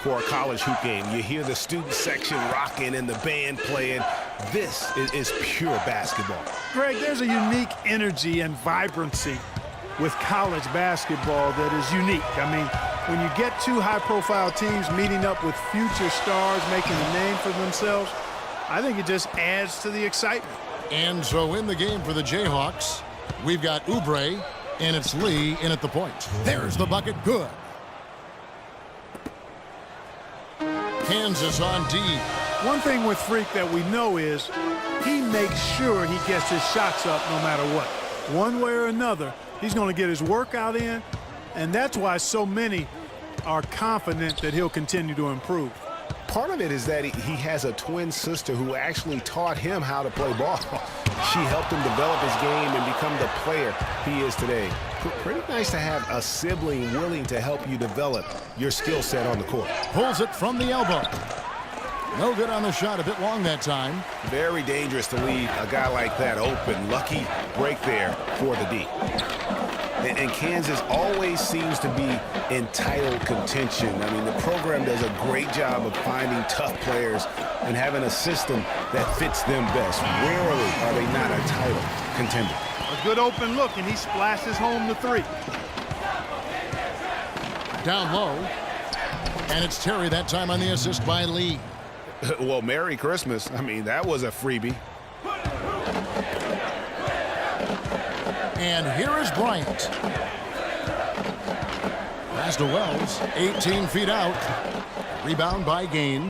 for a college hoop game. You hear the student section rocking and the band playing. This is pure basketball. Greg, there's a unique energy and vibrancy with college basketball that is unique. I mean, when you get two high-profile teams meeting up with future stars making a name for themselves, I think it just adds to the excitement. And so in the game for the Jayhawks, we've got Oubre, and it's Lee in at the point. There's the bucket, good. Kansas on D. One thing with FREQ that we know is he makes sure he gets his shots up no matter what. One way or another, he's going to get his workout in, and that's why so many are confident that he'll continue to improve. Part of it is that he has a twin sister who actually taught him how to play ball. She helped him develop his game and become the player he is today. Pretty nice to have a sibling willing to help you develop your skill set on the court. Pulls it from the elbow. No good on the shot, a bit long that time. Very dangerous to leave a guy like that open. Lucky break there for the D. And Kansas always seems to be in title contention. I mean, the program does a great job of finding tough players and having a system that fits them best. Rarely are they not a title contender. A good open look, and he splashes home the three. Down low. And it's Terry that time on the assist by Lee. Well, Merry Christmas. I mean, that was a freebie. And here is Bryant. Pass to Wells, 18 feet out. Rebound by Gaines.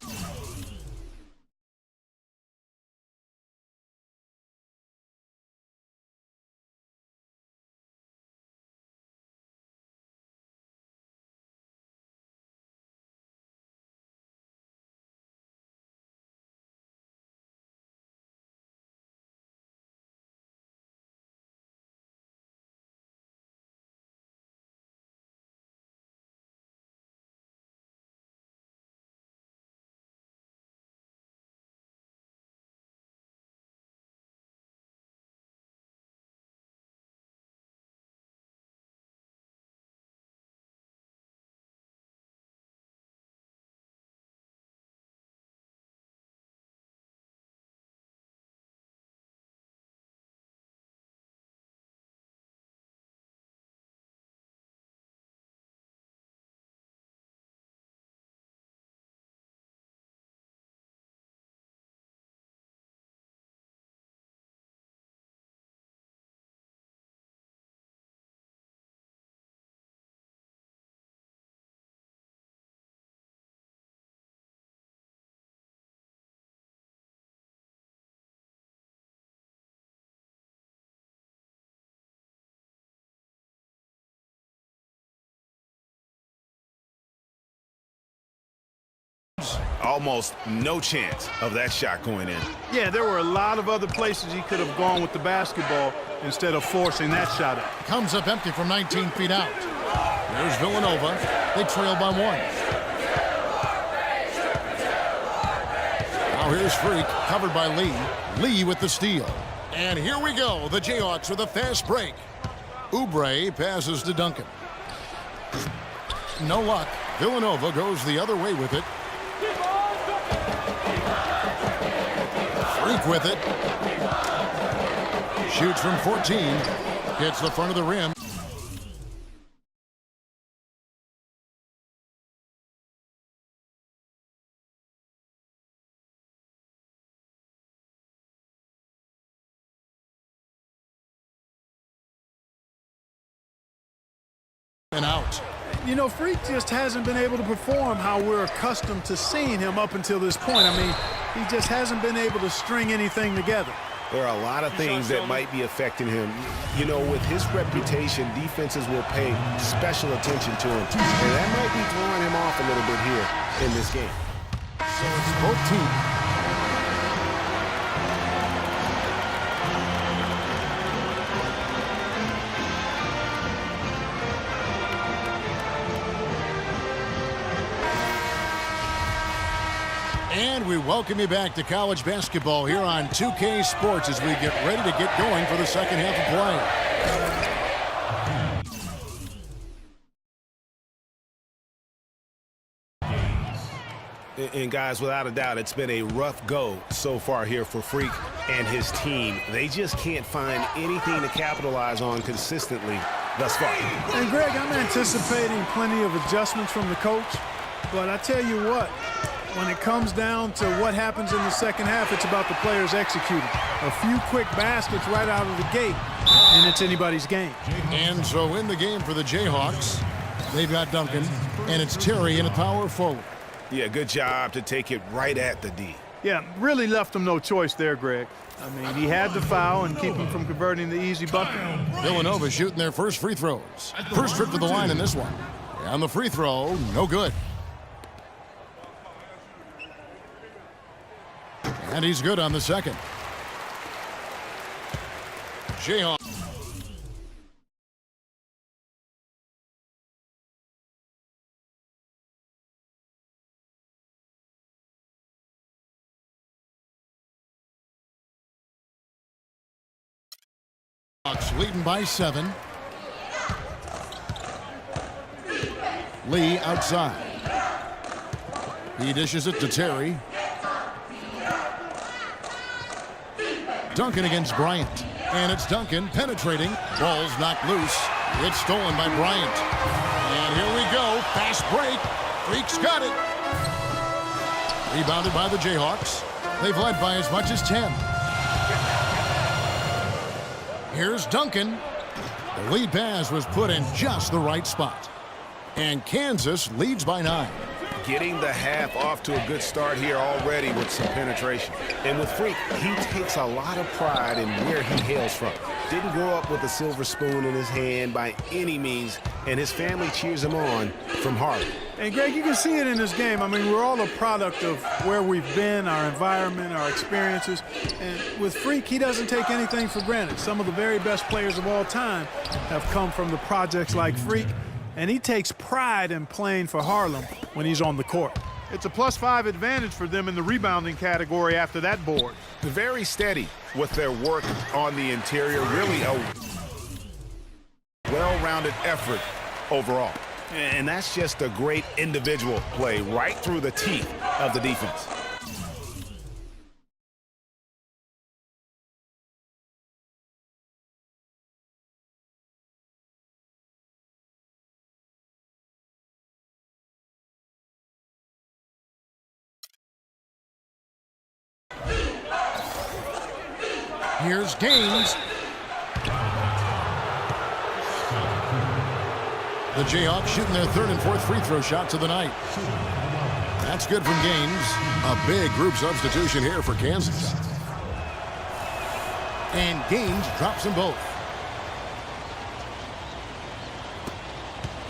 Almost no chance of that shot going in. Yeah, there were a lot of other places he could have gone with the basketball instead of forcing that shot up. Comes up empty from 19 feet out. There's Villanova. They trail by one. Now here's FREQ, covered by Lee. Lee with the steal. And here we go. The Jayhawks with a fast break. Oubre passes to Duncan. No luck. Villanova goes the other way with it. FREQ with it. Shoots from 14. Hits the front of the rim. And out. You know, FREQ just hasn't been able to perform how we're accustomed to seeing him up until this point. I mean, he just hasn't been able to string anything together. There are a lot of things that might be affecting him. You know, with his reputation, defenses will pay special attention to him. And that might be throwing him off a little bit here in this game. So it's both teams. And we welcome you back to college basketball here on 2K Sports as we get ready to get going for the second half of play. And guys, without a doubt, it's been a rough go so far here for FREQ and his team. They just can't find anything to capitalize on consistently thus far. And Greg, I'm anticipating plenty of adjustments from the coach, but I tell you what, when it comes down to what happens in the second half, it's about the players executing. A few quick baskets right out of the gate, and it's anybody's game. And so in the game for the Jayhawks, they've got Duncan, and it's Terry in a power forward. Yeah, good job to take it right at the D. Yeah, really left him no choice there, Greg. I mean, he had to foul and keep him from converting the easy bucket. Villanova shooting their first free throws. First trip to the line in this one. And the free throw, no good. And he's good on the second. Jayhawks. Leading by 7. Lee outside. He dishes it to Terry. Duncan against Bryant. And it's Duncan penetrating. Ball's knocked loose. It's stolen by Bryant. And here we go. Fast break. FREQ's got it. Rebounded by the Jayhawks. They've led by as much as 10. Here's Duncan. The lead pass was put in just the right spot. And Kansas leads by 9. Getting the half off to a good start here already with some penetration. And with FREQ, he takes a lot of pride in where he hails from. Didn't grow up with a silver spoon in his hand by any means, and his family cheers him on from Harlem. And Greg, you can see it in this game. I mean, we're all a product of where we've been, our environment, our experiences. And with FREQ, he doesn't take anything for granted. Some of the very best players of all time have come from the projects like FREQ. And he takes pride in playing for Harlem when he's on the court. It's a +5 advantage for them in the rebounding category after that board. Very steady with their work on the interior. Really a well-rounded effort overall. And that's just a great individual play right through the teeth of the defense. Here's Gaines. The Jayhawks shooting their 3rd and 4th free throw shots of the night. That's good from Gaines. A big group substitution here for Kansas. And Gaines drops them both.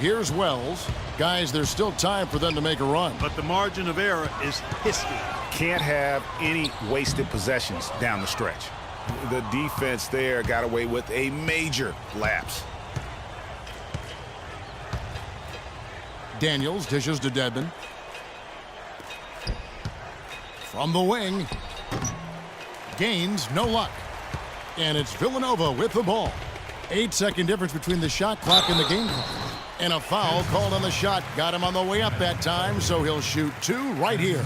Here's Wells. Guys, there's still time for them to make a run. But the margin of error is history. Can't have any wasted possessions down the stretch. The defense there got away with a major lapse. Daniels dishes to Dedmon. From the wing. Gaines, no luck. And it's Villanova with the ball. 8-second difference between the shot clock and the game clock. And a foul called on the shot. Got him on the way up that time, so he'll shoot 2 right here.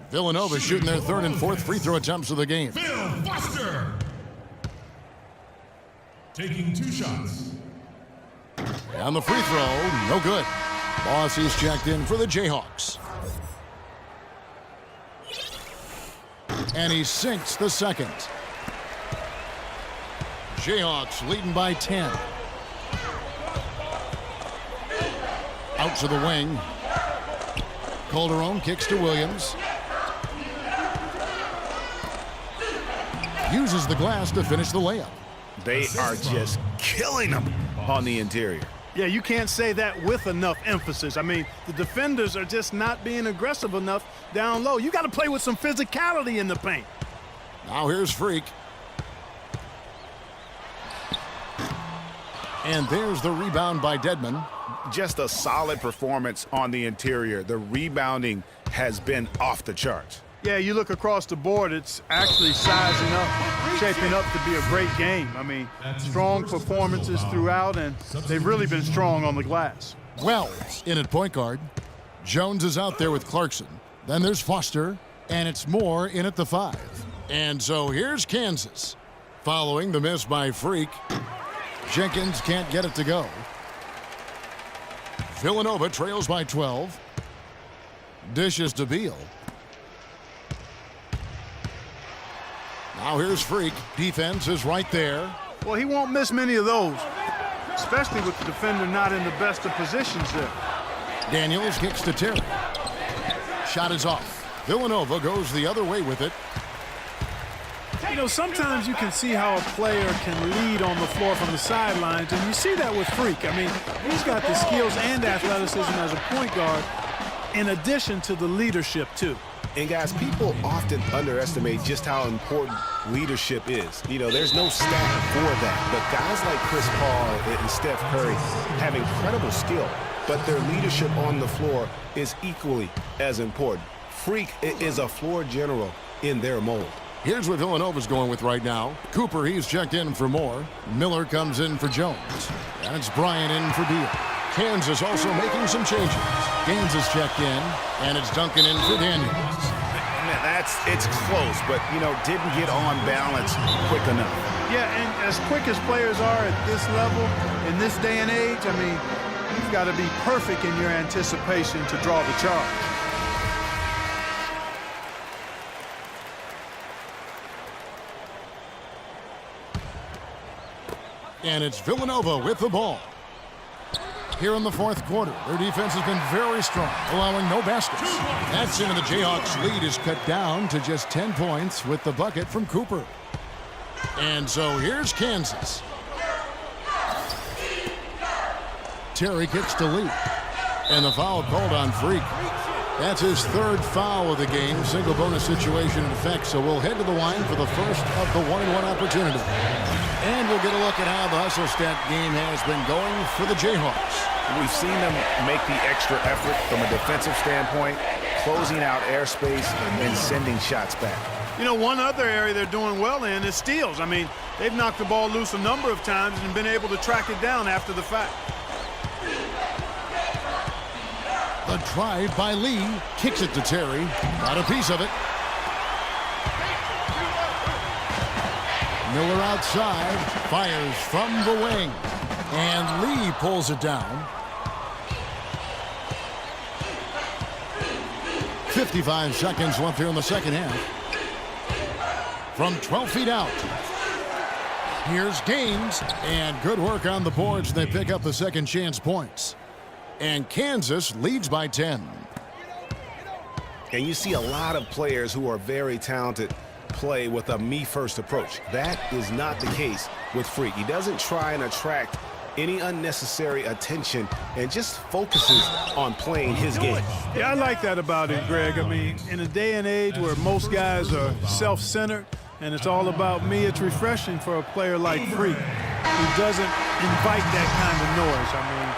Villanova shooting their 3rd and 4th free throw attempts of the game. Phil Foster taking 2 shots. And the free throw, no good. Bossie's checked in for the Jayhawks. And he sinks the second. Jayhawks leading by 10. Out to the wing. Calderon kicks to Williams. Uses the glass to finish the layup. They are just killing them on the interior. Yeah, you can't say that with enough emphasis. I mean, the defenders are just not being aggressive enough down low. You got to play with some physicality in the paint. Now here's FREQ. And there's the rebound by Dedmon. Just a solid performance on the interior. The rebounding has been off the charts. Yeah, you look across the board, it's actually sizing up, shaping up to be a great game. I mean, strong performances throughout, and they've really been strong on the glass. Wells in at point guard. Jones is out there with Clarkson. Then there's Foster, and it's Moore in at the 5. And so here's Kansas. Following the miss by FREQ, Jenkins can't get it to go. Villanova trails by 12. Dishes to Beal. Now here's FREQ. Defense is right there. Well, he won't miss many of those, especially with the defender not in the best of positions there. Daniels kicks to Terry. Shot is off. Villanova goes the other way with it. You know, sometimes you can see how a player can lead on the floor from the sidelines, and you see that with FREQ. I mean, he's got the skills and athleticism as a point guard, in addition to the leadership, too. And guys, people often underestimate just how important leadership is. You know, there's no stat for that, but guys like Chris Paul and Steph Curry have incredible skill, but their leadership on the floor is equally as important. FREQ is a floor general in their mold. Here's what Villanova's going with right now. Cooper, he's checked in for Moore. Miller comes in for Jones. And it's Bryant in for Beal. Kansas also making some changes. Gaines is checked in, and it's Duncan in for Daniels. Man, it's close, but, you know, didn't get on balance quick enough. Yeah, and as quick as players are at this level, in this day and age, I mean, you've got to be perfect in your anticipation to draw the charge. And it's Villanova with the ball. Here in the fourth quarter, their defense has been very strong, allowing no baskets. That's into the Jayhawks' lead is cut down to just 10 points with the bucket from Cooper. And so here's Kansas. Terry kicks to Lee. And the foul called on FREQ. That's his third foul of the game. Single bonus situation in effect, so we'll head to the line for the first of the 1-and-1 opportunity. And we'll get a look at how the hustle stat game has been going for the Jayhawks. We've seen them make the extra effort from a defensive standpoint, closing out airspace and sending shots back. You know, one other area they're doing well in is steals. I mean, they've knocked the ball loose a number of times and been able to track it down after the fact. The drive by Lee, kicks it to Terry, got a piece of it. Miller outside, fires from the wing, and Lee pulls it down. 55 seconds left here in the second half. From 12 feet out, here's Gaines, and good work on the boards. They pick up the second chance points. And Kansas leads by 10. And you see a lot of players who are very talented play with a me-first approach. That is not the case with FREQ. He doesn't try and attract any unnecessary attention and just focuses on playing his game. Yeah, I like that about him, Greg. I mean, in a day and age where most guys are self-centered and it's all about me, it's refreshing for a player like FREQ who doesn't invite that kind of noise. I mean,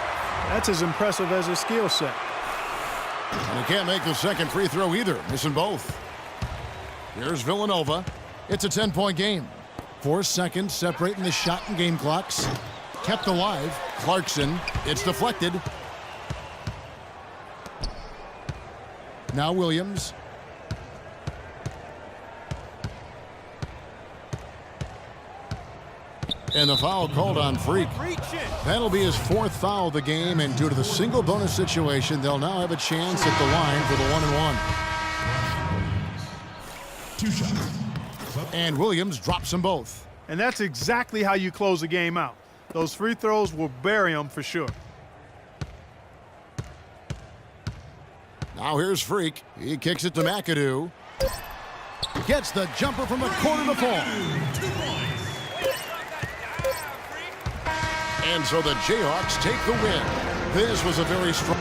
that's as impressive as his skill set. And he can't make the second free throw either, missing both. Here's Villanova. It's a 10-point game. 4 seconds separating the shot and game clocks. Kept alive. Clarkson. It's deflected. Now Williams. And the foul called on FREQ. That'll be his 4th foul of the game, and due to the single bonus situation, they'll now have a chance at the line for the 1-and-1. 2 shots. And Williams drops them both. And that's exactly how you close a game out. Those free throws will bury them for sure. Now here's FREQ. He kicks it to McAdoo. Gets the jumper from the corner to fall. And so the Jayhawks take the win. This was a very strong...